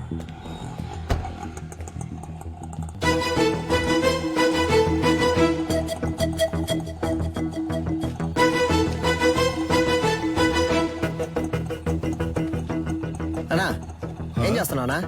అన్నా ఏం చేస్తున్నావునా?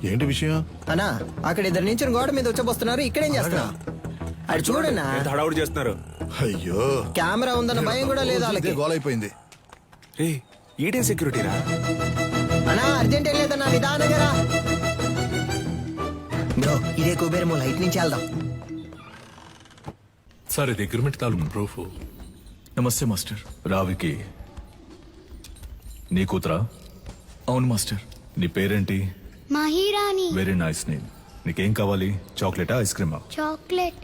ఏంటి విషయం? అన్నా అక్కడ ఇద్దరు నుంచి గోడ మీద వచ్చబోస్తున్నారు. ఇక్కడేం చేస్తున్నావు? అది చూడన్నా, హడావుడి చేస్తున్నారు. అయ్యో, కెమెరా ఉందన్న భయం కూడా లేదు వాళ్ళకి. గోల్ అయిపోయింది. రే ఈడేం సెక్యూరిటీ రా? అన్నా అర్జెంట్ ఏం లేదన్నా, నిదానంగా రా. బ్రో ఇదే కుబేరమో, లైట్ నుంచి వెళ్దాం. సార్ ఇది అగ్రిమెంట్ తాలూకు ప్రూఫ్. నమస్తే మాస్టర్. రావికి నీ కూతురా? అవును మాస్టర్. నీ పేరేంటి? మహిరాణి. Very nice name. నీకేం కావాలి? చాక్లెటా, ఐస్ క్రీమా? చాక్లెట్.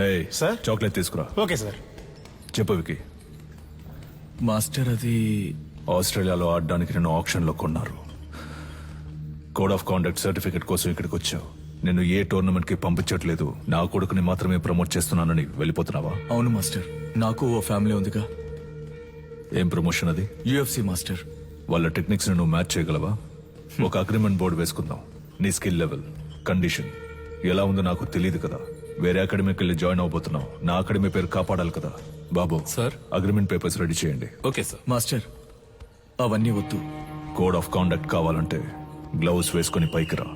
ఏయ్ సార్? చాక్లెట్ తీసుకురా. Okay sir. చెప్పు వికి. మాస్టర్ అది ఆస్ట్రేలియాలో ఆడడానికి నేను ఆప్షన్లో కొన్నారు. కోడ్ ఆఫ్ కాండక్ట్ సర్టిఫికెట్ కోసం ఇక్కడికి వచ్చావు. నేను ఏ టోర్నమెంట్ కి పంపించట్లేదు, నా కొడుకుని మాత్రమే ప్రమోట్ చేస్తున్నానని వెళ్ళిపోతున్నావా? అవును మాస్టర్. నాకు ఓ ఫ్యామిలీ ఉందిగా. ఏం ప్రమోషన్ అది? UFC master. వాళ్ళ టెక్నిక్స్ ని నువ్వు మ్యాచ్ చేయగలవా? ఒక అగ్రిమెంట్ బోర్డు వేసుకుందాం. నీ స్కిల్ లెవెల్, కండిషన్ ఎలా ఉందో నాకు తెలియదు కదా. వేరే అకాడమీకి వెళ్ళి జాయిన్ అవబోతున్నావు. నా అకాడమీ పేరు కాపాడాలి కదా. బాబు సార్? అగ్రిమెంట్ పేపర్స్ రెడీ చేయండి. Okay sir. మాస్టర్ అవన్నీ వద్దు. కోడ్ ఆఫ్ కాండక్ట్ కావాలంటే గ్లౌస్ వేసుకుని పైకి రా.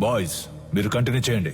బాయ్స్ మీరు కంటిన్యూ చేయండి.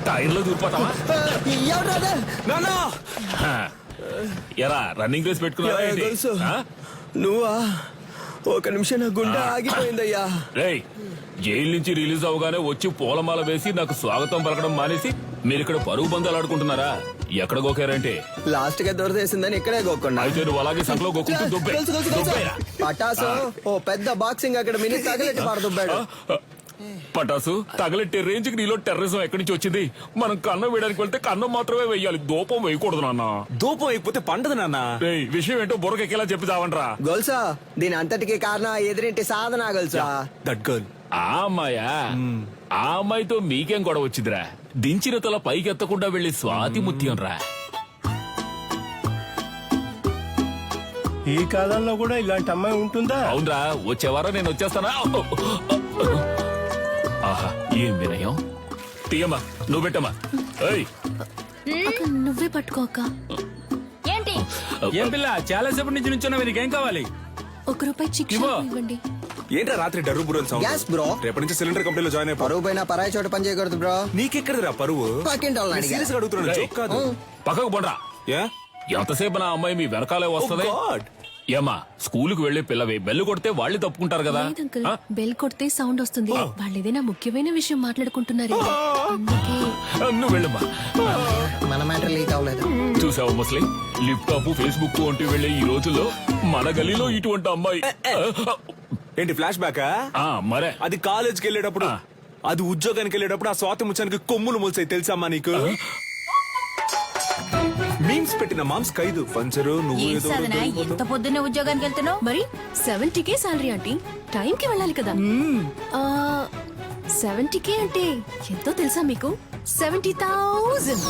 టైర్లో దూరిపోతావా? ఎరా రన్నింగ్ రేస్ పెట్టుకున్నావా? నువ్వా? ఒక నిమిషం నా గుండె ఆగిపోయిందయ్యా. రేయ్ జైలు నుంచి రిలీజ్ అవగానే వచ్చి పూలమాల వేసి నాకు స్వాగతం పలకడం మానేసి మీరు ఇక్కడ పరుగు బంధాలు ఆడుకుంటున్నారా? ఎక్కడ గోకారంటే లాస్ట్ గా దొరదేసిందని ఇక్కడే గోకుండా. అయితే నువ్వు అలాగే సంకలో గోకుంటూ దుబ్బే. పటాసు ఓ పెద్ద బాక్సింగ్ అక్కడ మినీ తగలెట్టి పారదుబ్బాడు. పటాసు తగలెట్టే రేంజ్ కి నీలో టెర్రరిజం ఎక్కడి నుంచి వచ్చింది? మనం కన్నం వేయడానికి వెళ్తే కన్నం మాత్రమే వెయ్యాలి, దూపం వేయకూడదు నాన్న. దూపం వేయకపోతే పండదు నాన్న. విషయం ఏంటో బుర్రకెక్కేలా చెప్పి చావంట్రా. గొలుసా దీని అంతటికి కారణం ఎదురింటి సాధన గొలుసా. That girl. ఆ అమ్మాయా? ఆ అమ్మాయితో మీకేం గొడవ వచ్చిందిరా? దించిన తల పైకెత్తకుండా వెళ్లి స్వాతి ముత్యం రా. ఈ కాలంలో కూడా ఇలాంటి అమ్మాయి ఉంటుందా? అవునరా, వచ్చేవారం నేను వచ్చేస్తానా? ఆహా, ఏం వినయం. తీయమ్మా, నువ్వు పెట్టమ్మా. ఏయ్, అక్క నువ్వే పట్టుకో అక్క. ఏంటి? ఏం పిల్ల చాలా సేపటి నుంచి నుంచున్నావు, నీకేం కావాలి? ₹1 చిక్ ఇవ్వు. ఇవ్వండి. ఏంట్రా రాత్రి డర్రు బుర్రని సౌండ్? Gas bro. రేపటి నుంచి సిలిండర్ కంపెనీలో జాయిన్ అయిపో. పరువు పైన పరాయి చోట పని చేయకూడదు బ్రో. నీకెక్కడిదిరా పరువు? పక్కింటి వాళ్ళని అడిగా. సీరియస్ గా అడుగుతున్నాను, రేయ్. జోక్ కాదు. పక్కకు పోండ్రా. ఏ? ఎంతసేపు నా అమ్మాయి మీ వెనకాలే వస్తది? Oh God. ఏమా, స్కూలుకు వెళ్లే పిల్లవి బెల్లు కొడితే వాళ్ళు తప్పుకుంటారు కదా. లేదు అంకుల్, ఆ? బెల్ కొడితే సౌండ్ వస్తుంది. వాళ్ళు ఏదైనా ముఖ్యమైన విషయం మాట్లాడుకుంటున్నారు, అందుకే. నువ్వు వెళ్ళమ్మా. మన మ్యాటర్ లీక్ అవ్వలేదు. చూసావు ముస్లిం, లిప్టాప్ ఫేస్బుక్ అంటూ వెళ్లే ఈ రోజుల్లో మన గలీలో ఇటువంటి అమ్మాయి. ఏంటి ఫ్లాష్ బ్యాకా? మరే అది కాలేజ్కి వెళ్ళేటప్పుడు, అది ఉద్యోగానికి వెళ్ళేటప్పుడు ఆ స్వాతి ముచ్చానికి కొమ్ములు మొలిసాయి తెలుసమ్మా నీకు? మీమ్స్ పెట్టిన మామ్స్ ఖైదు పంచరు. నువ్వు ఏం ఏదో సాధన, ఎంత పొద్దున్నే ఉద్యోగానికి వెళ్తున్నావు? మరి 70K శాలరీ ఆంటీ, టైంకి వెళ్ళాలి కదా. 70K అంటే ఎంతో తెలుసా మీకు? 70,000.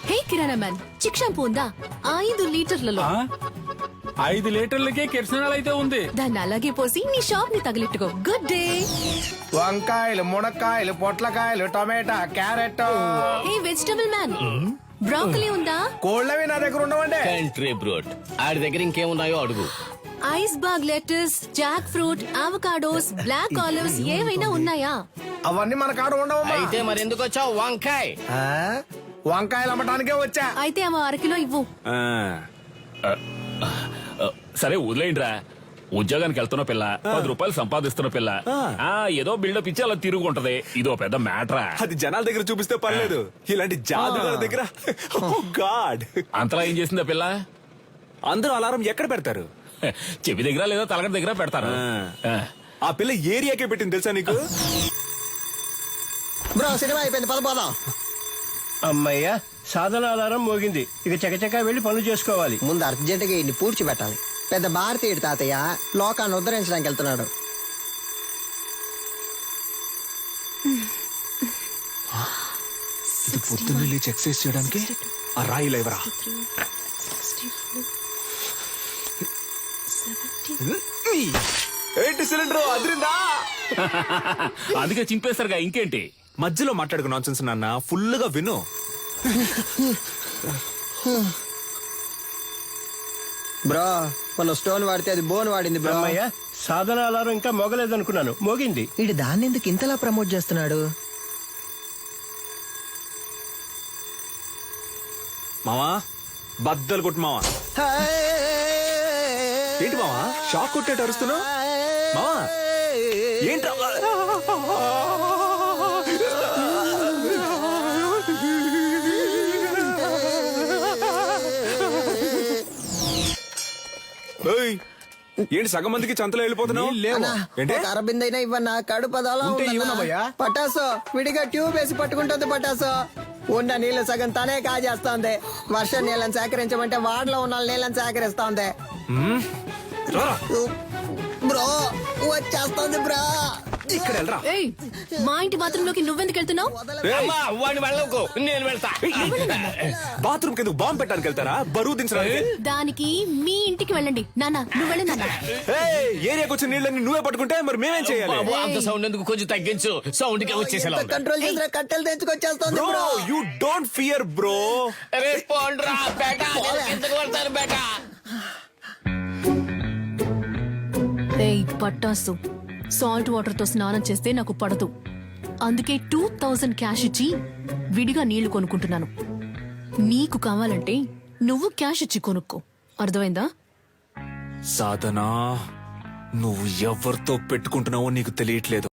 హే కిరాణా మ్యాన్, చిక్ షాంపూ ఉందా? 5 లీటర్లలో. 5 లీటర్లకే కిరసనాలు అయితే ఉంది. దాన్ని అలాగే పోసి నీ షాప్ ని తగిలిట్టుకో. Good day. వంకాయలు, మునక్కాయలు, పొట్లకాయలు, tomato, carrot. Hey vegetable man, broccoli ఉందా? కోళ్ళవి నా దగ్గర ఉండవండి. కంట్రీ బ్రోడ్, ఆడి దగ్గర ఇంకేమున్నాయో అడుగు. Iceberg lettuce, jackfruit, avocados, black olives ఏవైనా ఉన్నాయా? అవన్నీ మన కాడ ఉండవమ్మా. అయితే మరి ఎందుకు వచ్చావు? వంకాయ్. వంకాయలు అమ్మటానికే వచ్చా. అయితే అవ 1 కిలో ఇవ్వు. సరే వదిలేయండిరా. ఉద్యోగానికి వెళ్తున్న పిల్ల, ₹10 సంపాదిస్తున్న పిల్ల, ఏదో బిల్డప్ ఇచ్చి అలా తిరుగుంటది. ఇదో పెద్ద మ్యాటరా. అది జనాల దగ్గర చూపిస్తే పర్లేదు, ఇలాంటి జాదుగారి దగ్గర గాడ్. అంతలా ఏం చేసింది ఆ పిల్ల? అందరూ అలారం ఎక్కడ పెడతారు? చెవి దగ్గర లేదా తలగడ దగ్గర పెడతారు. ఆ పిల్ల ఏరియాకే పెట్టింది తెలుసా నీకు? బ్రో సినిమా అయిపోయింది, పద పోదాం. అమ్మయ్య, సాధన ఆధారం మోగింది. ఇక చకచకా వెళ్లి పనులు చేసుకోవాలి. ముందు అర్జెంటుగా ఇన్ని పూడ్చిపెట్టాలి. పెద్ద భారతీయుడు తాతయ్య లోకాన్ని ఉద్ధరించడానికి వెళ్తున్నాడు. ఇది పొద్దున్న లేచి ఎక్సర్సైజ్ చేయడానికి ఆ రాయి లేవరా? ఏంటి సిలిండర్ అదిరిందా? అందుకే చింపేస్తారుగా, ఇంకేంటి? మధ్యలో మాట్లాడుకు నాన్సెన్స్ నాన్న, ఫుల్ గా విను. బ్రో మన స్టోన్ వాడితే అది బోన్ వాడింది బ్రో. అమ్మయ్య, సాధన ఆధారం ఇంకా మోగలేదనుకున్నాను, మోగింది. వీడు దాన్ని ఎందుకు ఇంతలా ప్రమోట్ చేస్తున్నాడు? మావా బద్దలు కొట్టు మావా. ఏంటి మావా షాక్ కొట్టేట అరుస్తున్నావు? మావా ఏంటి? ఏంటి సగం మందికి చంతలో వెళ్ళిపోతున్నావు? ఏంటి? అరబిందైనా ఇవ్వన్నా, కడుపు అదోలా ఉందన్నా. పటాసో విడిగా ట్యూబ్ వేసి పట్టుకుంటుంది. పటాసో ఉన్న నీళ్లు సగం తనే కాజేస్తోంది. వర్షం నీళ్ళని సేకరించమంటే వాడలో ఉన్న నీళ్ళని సేకరిస్తోంది. బ్రో వచ్చేస్తోంది బ్రో. ఇక్కడ వెళ్ళరా. ఏయ్, మా ఇంటి బాత్రూమ్ లోకి నువ్వెందుకు వెళ్తున్నావు? నేను వెళ్తా. బాత్రూమ్ కింద బాంబు పెట్టడానికి వెళ్తారా? బరువు దించడానికి? దానికి మీ ఇంటికి వెళ్ళండి. నాన్న నువ్వు వెళ్ళి నాన్న. ఏరియాకి వచ్చిన నీళ్ళని నువ్వే పట్టుకుంటే మరి మేమేం చేయాలి? అంత సౌండ్ ఎందుకు? కొంచెం తగ్గించు. సౌండ్ కి వచ్చేసేలా ఉంది. కంట్రోల్ చేసిన కట్టెలు తెచ్చుకొచ్చేస్తోంది bro bro. You don't fear bro. ఏయ్ పట్టాసు, సాల్ట్ వాటర్ తో స్నానం చేస్తే నాకు పడదు. అందుకే 2000 క్యాష్ ఇచ్చి విడిగా నీళ్లు కొనుక్కుంటున్నాను. నీకు కావాలంటే నువ్వు క్యాష్ ఇచ్చి కొనుక్కో, అర్థమైందా? సాధనా, నువ్వు ఎవరితో పెట్టుకుంటున్నావో నీకు తెలియట్లేదు.